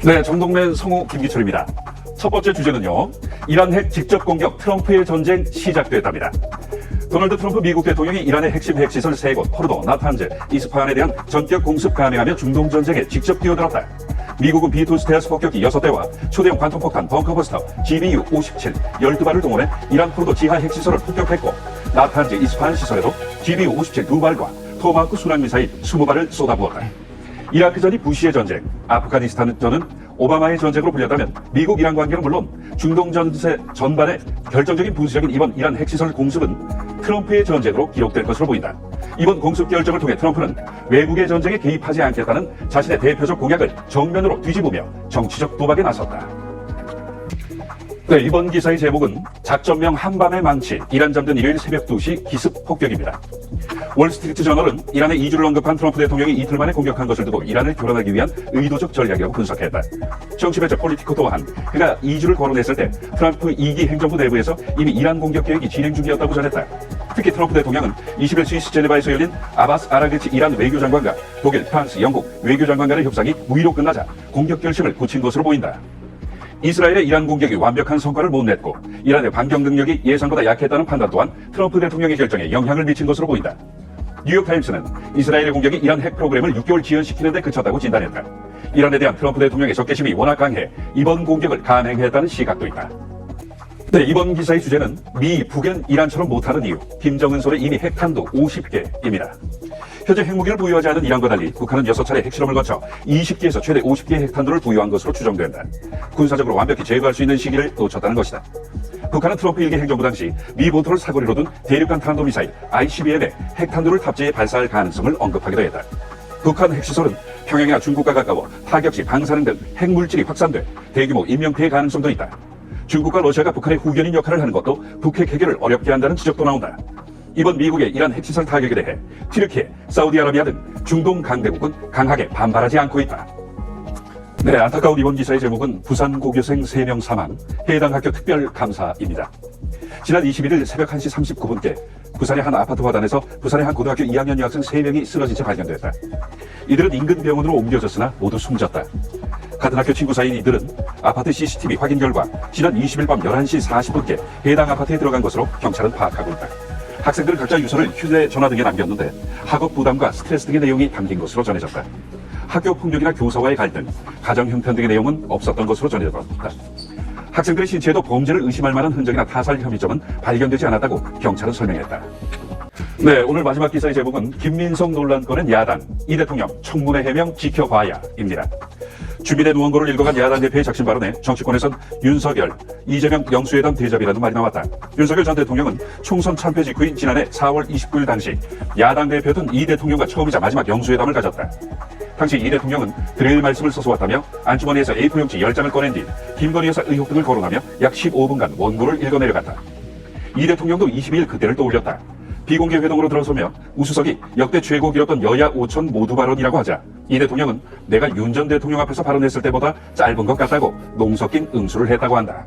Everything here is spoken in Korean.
네, 정동맨 성우 김기철입니다. 첫 번째 주제는요, 이란 핵 직접 공격, 트럼프의 전쟁 시작됐답니다. 도널드 트럼프 미국 대통령이 이란의 핵심 핵시설 3곳, 포르도, 나탄즈, 이스파한에 대한 전격 공습 감행하며 중동 전쟁에 직접 뛰어들었다. 미국은 B2 스텔스 폭격기 6대와 초대형 관통폭탄 벙커버스터 GBU-57 12발을 동원해 이란 포르도 지하 핵시설을 폭격했고, 나탄즈, 이스파한 시설에도 GBU-57 2발과 토마호크 순항미사일 20발을 쏟아부었다. 이라크전이 부시의 전쟁, 아프가니스탄전은 오바마의 전쟁으로 불렸다면 미국 이란 관계는 물론 중동 전세 전반의 결정적인 분수적인 이번 이란 핵시설 공습은 트럼프의 전쟁으로 기록될 것으로 보인다. 이번 공습 결정을 통해 트럼프는 외국의 전쟁에 개입하지 않겠다는 자신의 대표적 공약을 정면으로 뒤집으며 정치적 도박에 나섰다. 네, 이번 기사의 제목은 작전명 한밤의 망치, 이란 잠든 일요일 새벽 2시 기습 폭격입니다. 월스트리트 저널은 이란의 이주를 언급한 트럼프 대통령이 이틀 만에 공격한 것을 두고 이란을 교란하기 위한 의도적 전략이라고 분석했다. 정치배적 폴리티코 또한 그가 이주를 거론했을 때 트럼프 2기 행정부 내부에서 이미 이란 공격 계획이 진행 중이었다고 전했다. 특히 트럼프 대통령은 20일 스위스 제네바에서 열린 아바스 아라그치 이란 외교장관과 독일, 프랑스, 영국 외교장관 간의 협상이 무의로 끝나자 공격 결심을 굳힌 것으로 보인다. 이스라엘의 이란 공격이 완벽한 성과를 못 냈고 이란의 반격 능력이 예상보다 약했다는 판단 또한 트럼프 대통령의 결정에 영향을 미친 것으로 보인다. 뉴욕타임스는 이스라엘의 공격이 이란 핵 프로그램을 6개월 지연시키는 데 그쳤다고 진단했다. 이란에 대한 트럼프 대통령의 적개심이 워낙 강해 이번 공격을 감행했다는 시각도 있다. 네, 이번 기사의 주제는 미, 북엔 이란처럼 못하는 이유, 김정은 손에 이미 핵탄두 50개입니다. 현재 핵무기를 부여하지 않은 이란과 달리 북한은 6차례 핵실험을 거쳐 20기에서 최대 50개의 핵탄두를 부여한 것으로 추정된다. 군사적으로 완벽히 제거할 수 있는 시기를 놓쳤다는 것이다. 북한은 트럼프 1기 행정부 당시 미 본토를 사거리로 둔 대륙간 탄도미사일 ICBM에 핵탄두를 탑재해 발사할 가능성을 언급하기도 했다. 북한 핵시설은 평양이나 중국과 가까워 타격 시 방사능 등 핵물질이 확산돼 대규모 인명피해 가능성도 있다. 중국과 러시아가 북한의 후견인 역할을 하는 것도 북핵 해결을 어렵게 한다는 지적도 나온다. 이번 미국의 이란 핵시설 타격에 대해 튀르키예, 사우디아라비아 등 중동 강대국은 강하게 반발하지 않고 있다. 네, 안타까운 이번 기사의 제목은 부산 고교생 3명 사망, 해당 학교 특별감사입니다. 지난 21일 새벽 1시 39분께 부산의 한 아파트 화단에서 부산의 한 고등학교 2학년 여학생 3명이 쓰러진 채 발견됐다. 이들은 인근 병원으로 옮겨졌으나 모두 숨졌다. 같은 학교 친구 사이인 이들은 아파트 CCTV 확인 결과 지난 20일 밤 11시 40분께 해당 아파트에 들어간 것으로 경찰은 파악하고 있다. 학생들은 각자 유서를 휴대전화 등에 남겼는데 학업 부담과 스트레스 등의 내용이 담긴 것으로 전해졌다. 학교 폭력이나 교사와의 갈등, 가정 형편 등의 내용은 없었던 것으로 전해졌다. 학생들의 신체에도 범죄를 의심할 만한 흔적이나 타살 혐의점은 발견되지 않았다고 경찰은 설명했다. 네, 오늘 마지막 기사의 제목은 김민석 논란 꺼낸 야당, 이 대통령 청문회 해명 지켜봐야입니다. 주민의 누원고를 읽어간 야당 대표의 작심 발언에 정치권에선 윤석열, 이재명 영수회담 대접이라는 말이 나왔다. 윤석열 전 대통령은 총선 참패 직후인 지난해 4월 29일 당시 야당 대표든 이 대통령과 처음이자 마지막 영수회담을 가졌다. 당시 이 대통령은 드릴 말씀을 써서 왔다며 안주머니에서 A4용지 10장을 꺼낸 뒤 김건희 여사 의혹 등을 거론하며 약 15분간 원고를 읽어내려갔다. 이 대통령도 22일 그때를 떠올렸다. 비공개 회동으로 들어서며 우수석이 역대 최고 길었던 여야 5천 모두 발언이라고 하자 이 대통령은 내가 윤 전 대통령 앞에서 발언했을 때보다 짧은 것 같다고 농 섞인 응수를 했다고 한다.